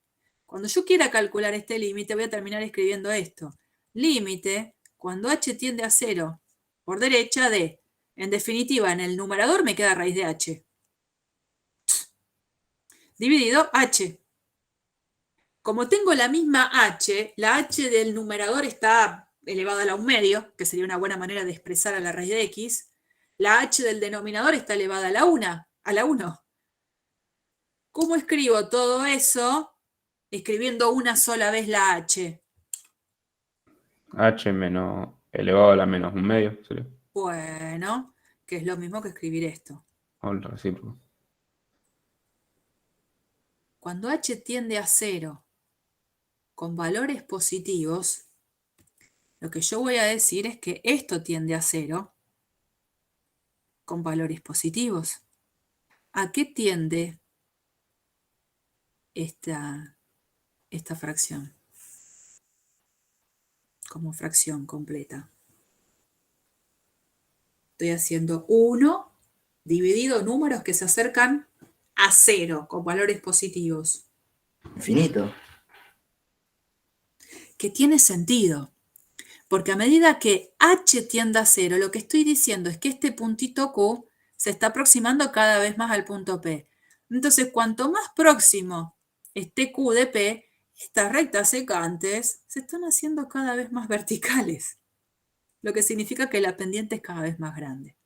Cuando yo quiera calcular este límite, voy a terminar escribiendo esto. Límite, cuando h tiende a 0, por derecha de, en definitiva, en el numerador me queda raíz de h. Dividido h. Como tengo la misma h, la h del numerador está elevada a la 1 medio, que sería una buena manera de expresar a la raíz de x. La h del denominador está elevada a la 1. ¿Cómo escribo todo eso? Escribiendo una sola vez la h. H menos elevado a la menos un medio, sería. Bueno, que es lo mismo que escribir esto. O el recíproco. Cuando h tiende a 0 con valores positivos, lo que yo voy a decir es que esto tiende a 0 con valores positivos. ¿A qué tiende esta fracción? Como fracción completa. Estoy haciendo 1 dividido números que se acercan a 0 con valores positivos. Infinito. Que tiene sentido. Porque a medida que h tiende a 0, lo que estoy diciendo es que este puntito Q se está aproximando cada vez más al punto P. Entonces, cuanto más próximo esté Q de P, estas rectas secantes se están haciendo cada vez más verticales. Lo que significa que la pendiente es cada vez más grande.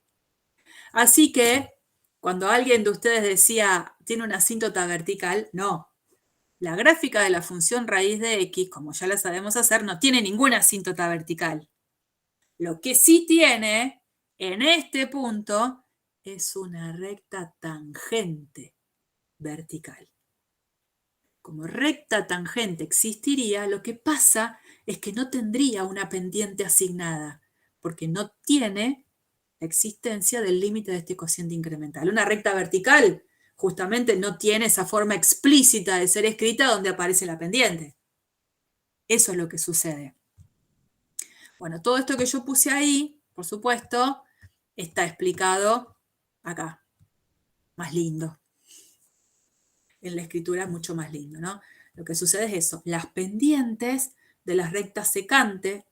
Así que, cuando alguien de ustedes decía, tiene una asíntota vertical, no. La gráfica de la función raíz de x, como ya la sabemos hacer, no tiene ninguna asíntota vertical. Lo que sí tiene, en este punto, es una recta tangente vertical. Como recta tangente existiría, lo que pasa es que no tendría una pendiente asignada, porque no tiene la existencia del límite de este cociente incremental. Una recta vertical justamente no tiene esa forma explícita de ser escrita donde aparece la pendiente. Eso es lo que sucede. Bueno, todo esto que yo puse ahí, por supuesto, está explicado acá. Más lindo. En la escritura es mucho más lindo, ¿no? Lo que sucede es eso. Las pendientes de las rectas secantes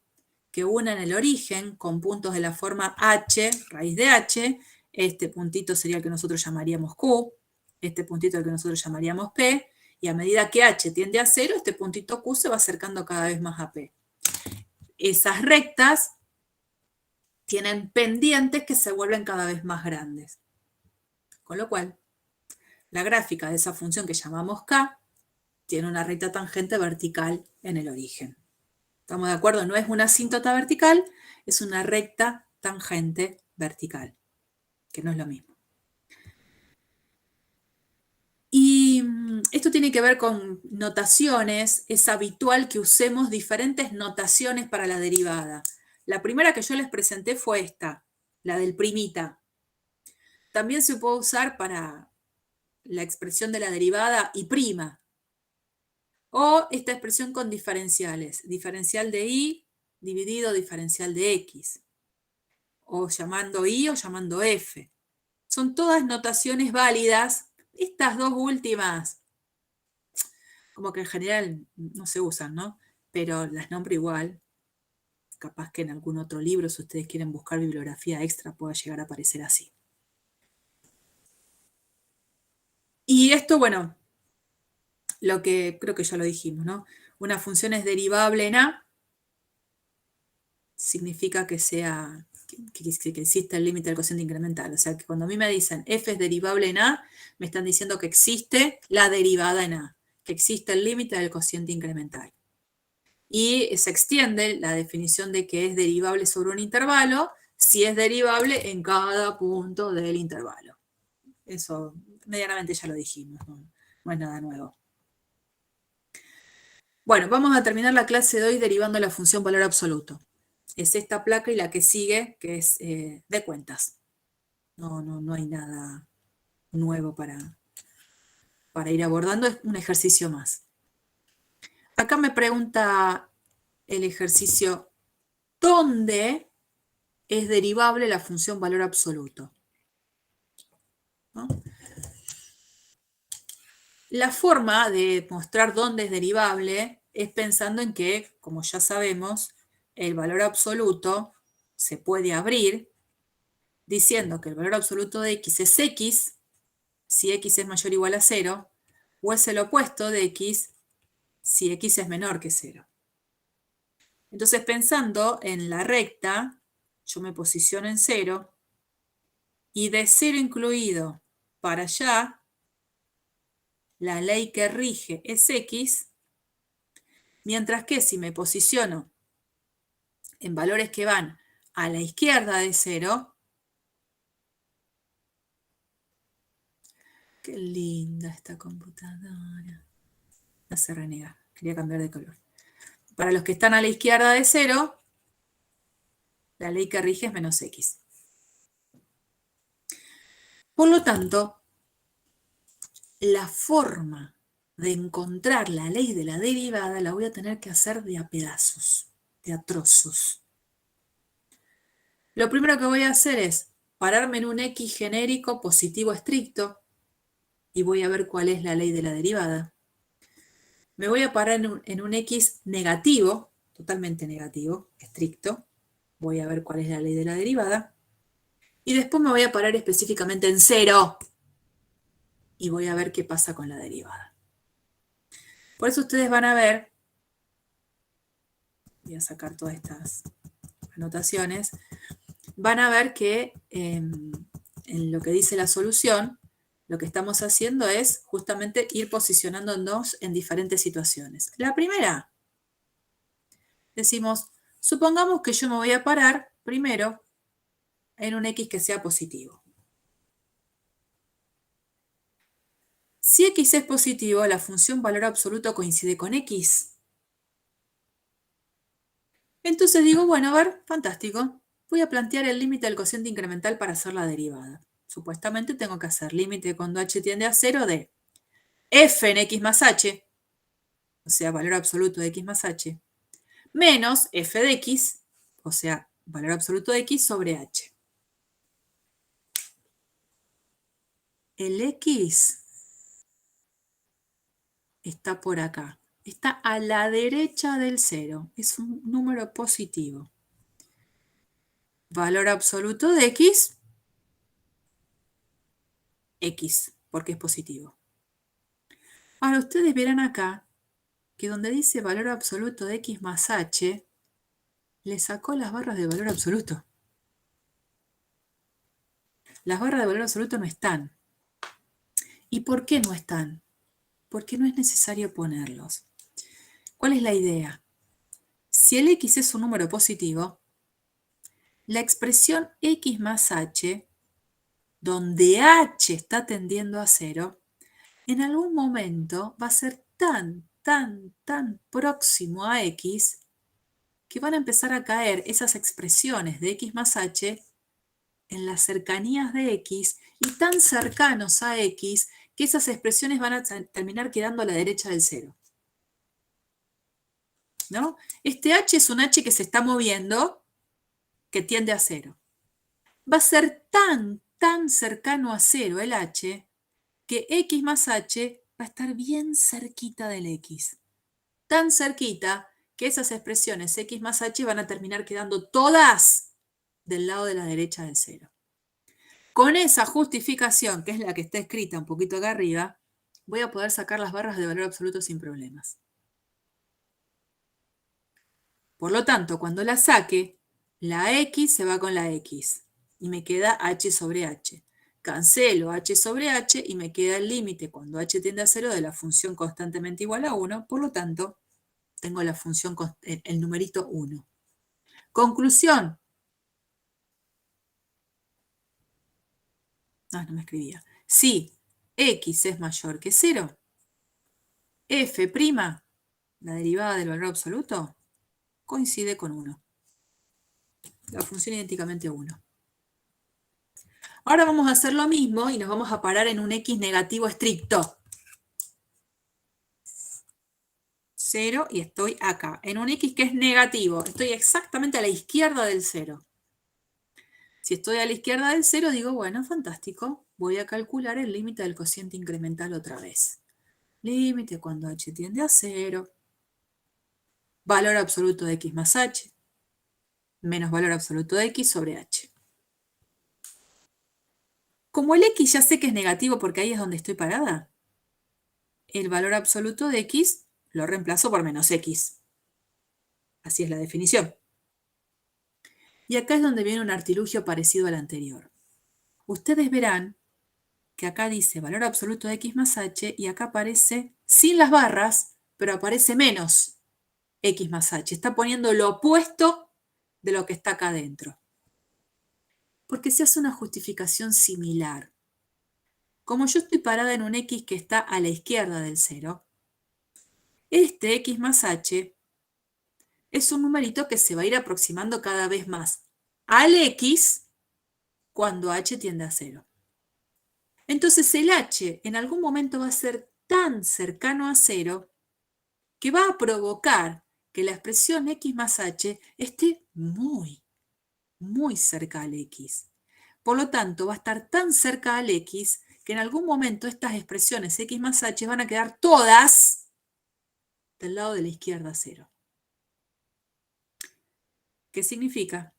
que unen el origen con puntos de la forma h, raíz de h, este puntito sería el que nosotros llamaríamos Q, este puntito el que nosotros llamaríamos P, y a medida que h tiende a 0, este puntito Q se va acercando cada vez más a P. Esas rectas tienen pendientes que se vuelven cada vez más grandes. Con lo cual, la gráfica de esa función que llamamos K tiene una recta tangente vertical en el origen. ¿Estamos de acuerdo? No es una asíntota vertical, es una recta tangente vertical, que no es lo mismo. Y esto tiene que ver con notaciones. Es habitual que usemos diferentes notaciones para la derivada. La primera que yo les presenté fue esta, la del primita. También se puede usar para la expresión de la derivada y prima. O esta expresión con diferenciales. Diferencial de y dividido diferencial de x. O llamando y o llamando f. Son todas notaciones válidas. Estas dos últimas, como que en general no se usan, ¿no? Pero las nombro igual. Capaz que en algún otro libro, si ustedes quieren buscar bibliografía extra, pueda llegar a aparecer así. Y esto, bueno, lo que creo que ya lo dijimos, ¿no? Una función es derivable en A, significa que existe el límite del cociente incremental. O sea, que cuando a mí me dicen f es derivable en A, me están diciendo que existe la derivada en A, que existe el límite del cociente incremental. Y se extiende la definición de que es derivable sobre un intervalo si es derivable en cada punto del intervalo. Eso medianamente ya lo dijimos, no es nada nuevo. Bueno, vamos a terminar la clase de hoy derivando la función valor absoluto. Es esta placa y la que sigue, que es de cuentas. No hay nada nuevo para ir abordando, es un ejercicio más. Acá me pregunta el ejercicio, ¿dónde es derivable la función valor absoluto? ¿No? La forma de mostrar dónde es derivable es pensando en que, como ya sabemos, el valor absoluto se puede abrir diciendo que el valor absoluto de x es x, si x es mayor o igual a 0, o es el opuesto de x si x es menor que 0. Entonces, pensando en la recta, yo me posiciono en 0, y de 0 incluido para allá, la ley que rige es x, mientras que si me posiciono en valores que van a la izquierda de 0, qué linda esta computadora, no se renega, quería cambiar de color. Para los que están a la izquierda de 0, la ley que rige es menos x. Por lo tanto, la forma de encontrar la ley de la derivada la voy a tener que hacer de a pedazos, de a trozos. Lo primero que voy a hacer es pararme en un x genérico positivo estricto y voy a ver cuál es la ley de la derivada. Me voy a parar en un x negativo, totalmente negativo, estricto. Voy a ver cuál es la ley de la derivada. Y después me voy a parar específicamente en 0 y voy a ver qué pasa con la derivada. Por eso ustedes van a ver, voy a sacar todas estas anotaciones, van a ver que en lo que dice la solución, lo que estamos haciendo es justamente ir posicionándonos en diferentes situaciones. La primera, decimos, supongamos que yo me voy a parar primero en un x que sea positivo. Si x es positivo, la función valor absoluto coincide con x. Entonces digo, bueno, a ver, fantástico. Voy a plantear el límite del cociente incremental para hacer la derivada. Supuestamente tengo que hacer límite cuando h tiende a 0 de f en x más h, o sea, valor absoluto de x más h, menos f de x, o sea, valor absoluto de x sobre h. El x está por acá. Está a la derecha del 0. Es un número positivo. Valor absoluto de x, x, porque es positivo. Ahora ustedes verán acá que donde dice valor absoluto de x más h, le sacó las barras de valor absoluto. Las barras de valor absoluto no están. ¿Y por qué no están? Porque no es necesario ponerlos. ¿Cuál es la idea? Si el x es un número positivo, la expresión x más h, donde h está tendiendo a 0, en algún momento va a ser tan próximo a x que van a empezar a caer esas expresiones de x más h en las cercanías de x y tan cercanos a x que esas expresiones van a terminar quedando a la derecha del 0. ¿No? Este h es un h que se está moviendo, que tiende a 0. Va a ser tan cercano a 0 el h, que x más h va a estar bien cerquita del x. Tan cerquita que esas expresiones x más h van a terminar quedando todas del lado de la derecha del 0. Con esa justificación, que es la que está escrita un poquito acá arriba, voy a poder sacar las barras de valor absoluto sin problemas. Por lo tanto, cuando la saque, la x se va con la x y me queda h sobre h. Cancelo h sobre h y me queda el límite cuando h tiende a 0 de la función constantemente igual a 1. Por lo tanto, tengo la función, el numerito 1. Conclusión. No me escribía. Si x es mayor que 0, f', la derivada del valor absoluto, coincide con 1. La función idénticamente 1. Ahora vamos a hacer lo mismo y nos vamos a parar en un x negativo estricto. 0 y estoy acá. En un x que es negativo. Estoy exactamente a la izquierda del 0. Si estoy a la izquierda del 0, digo, bueno, fantástico. Voy a calcular el límite del cociente incremental otra vez. Límite cuando h tiende a 0. Valor absoluto de x más h. Menos valor absoluto de x sobre h. Como el x ya sé que es negativo porque ahí es donde estoy parada, el valor absoluto de x lo reemplazo por menos x. Así es la definición. Y acá es donde viene un artilugio parecido al anterior. Ustedes verán que acá dice valor absoluto de x más h y acá aparece sin las barras, pero aparece menos x más h. Está poniendo lo opuesto de lo que está acá adentro. Porque se hace una justificación similar. Como yo estoy parada en un x que está a la izquierda del 0, este x más h es un numerito que se va a ir aproximando cada vez más al x cuando h tiende a 0. Entonces el h en algún momento va a ser tan cercano a 0 que va a provocar que la expresión x más h esté muy, muy cerca al x. Por lo tanto, va a estar tan cerca al x que en algún momento estas expresiones x más h van a quedar todas del lado de la izquierda 0. ¿Qué significa?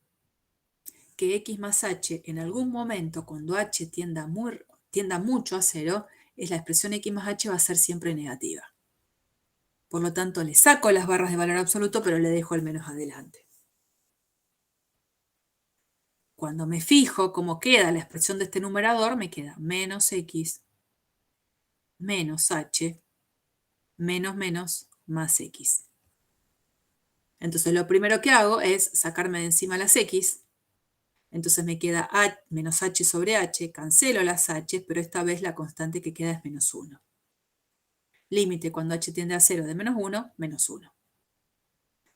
Que x más h en algún momento, cuando h tienda mucho a 0, la expresión x más h va a ser siempre negativa. Por lo tanto, le saco las barras de valor absoluto, pero le dejo el menos adelante. Cuando me fijo cómo queda la expresión de este numerador, me queda menos x menos h menos menos más x. Entonces lo primero que hago es sacarme de encima las x. Entonces me queda menos h sobre h, cancelo las h, pero esta vez la constante que queda es menos 1. Límite cuando h tiende a 0 de menos 1, menos 1.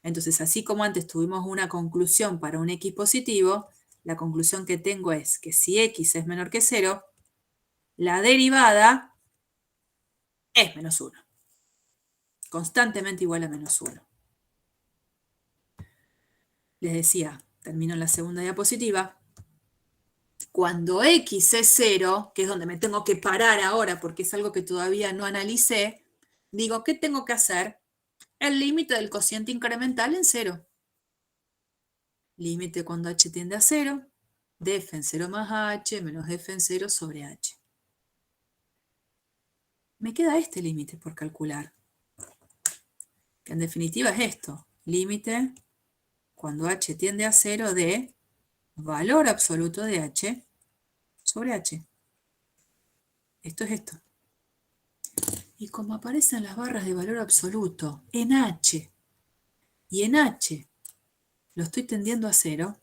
Entonces, así como antes tuvimos una conclusión para un x positivo, la conclusión que tengo es que si x es menor que 0, la derivada es menos 1. Constantemente igual a menos 1. Les decía, termino en la segunda diapositiva. Cuando x es 0, que es donde me tengo que parar ahora porque es algo que todavía no analicé, digo, ¿qué tengo que hacer? El límite del cociente incremental en 0. Límite cuando h tiende a 0, de f en 0 más h menos f en 0 sobre h. Me queda este límite por calcular. Que en definitiva es esto. Límite cuando h tiende a 0 de valor absoluto de h sobre h. Esto es esto. Y como aparecen las barras de valor absoluto en h y en h lo estoy tendiendo a 0,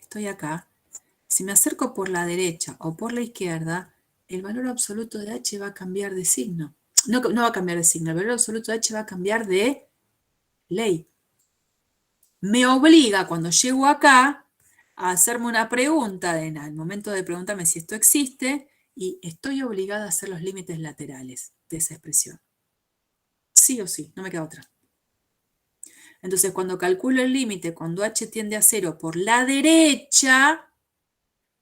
estoy acá, si me acerco por la derecha o por la izquierda, el valor absoluto de h va a cambiar de signo. No va a cambiar de signo, el valor absoluto de h va a cambiar de ley. Me obliga cuando llego acá a hacerme una pregunta al momento de preguntarme si esto existe y estoy obligada a hacer los límites laterales de esa expresión. Sí o sí, no me queda otra. Entonces cuando calculo el límite cuando h tiende a 0 por la derecha,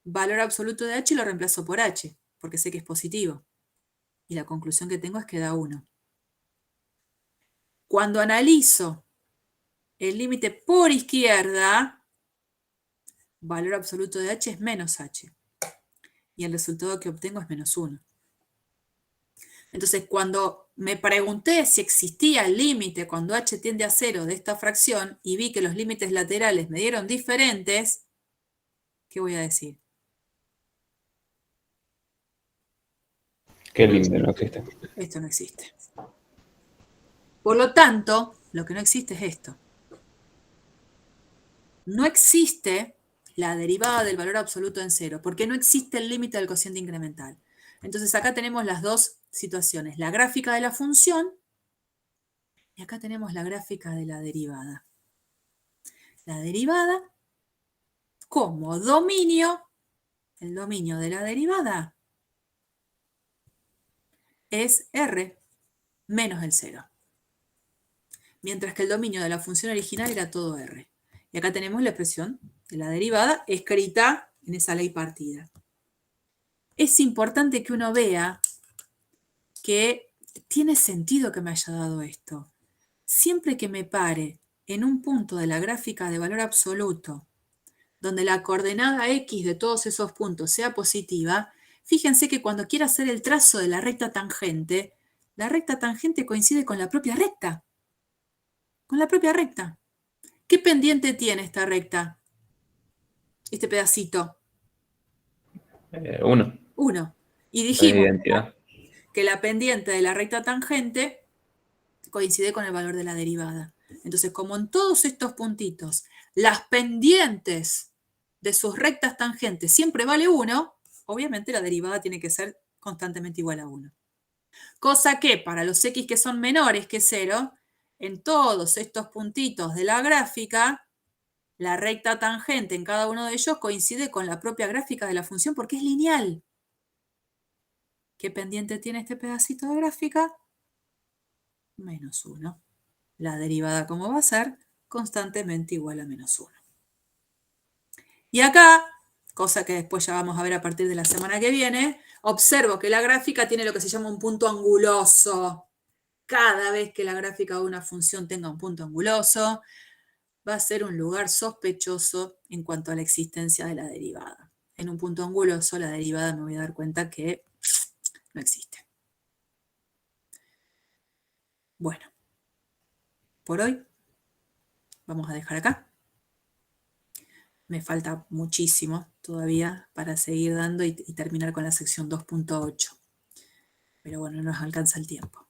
valor absoluto de h lo reemplazo por h, porque sé que es positivo. Y la conclusión que tengo es que da 1. Cuando analizo el límite por izquierda, valor absoluto de h es menos h. Y el resultado que obtengo es menos 1. Entonces, cuando me pregunté si existía el límite cuando h tiende a 0 de esta fracción y vi que los límites laterales me dieron diferentes, ¿qué voy a decir? ¿Qué límite no existe? Esto no existe. Por lo tanto, Lo que no existe es esto. No existe la derivada del valor absoluto en cero, porque no existe el límite del cociente incremental. Entonces acá tenemos las dos situaciones, la gráfica de la función y acá tenemos la gráfica de la derivada. La derivada como dominio, el dominio de la derivada es R menos el 0. Mientras que el dominio de la función original era todo R. Y acá tenemos la expresión de la derivada escrita en esa ley partida. Es importante que uno vea que tiene sentido que me haya dado esto. Siempre que me pare en un punto de la gráfica de valor absoluto, donde la coordenada X de todos esos puntos sea positiva, fíjense que cuando quiera hacer el trazo de la recta tangente coincide con la propia recta. Con la propia recta. ¿Qué pendiente tiene esta recta? Este pedacito. 1. 1. Y Es dijimos identidad. que la pendiente de la recta tangente coincide con el valor de la derivada. Entonces, como en todos estos puntitos, las pendientes de sus rectas tangentes siempre vale 1, obviamente la derivada tiene que ser constantemente igual a 1. Cosa que para los x que son menores que 0, en todos estos puntitos de la gráfica, la recta tangente en cada uno de ellos coincide con la propia gráfica de la función porque es lineal. ¿Qué pendiente tiene este pedacito de gráfica? Menos 1. La derivada, ¿cómo va a ser? Constantemente igual a menos 1. Y acá, cosa que después ya vamos a ver a partir de la semana que viene, observo que la gráfica tiene lo que se llama un punto anguloso. Cada vez que la gráfica de una función tenga un punto anguloso, va a ser un lugar sospechoso en cuanto a la existencia de la derivada. En un punto anguloso, la derivada me voy a dar cuenta que no existe. Bueno, por hoy vamos a dejar acá. Me falta muchísimo todavía para seguir dando y terminar con la sección 2.8. Pero bueno, no nos alcanza el tiempo.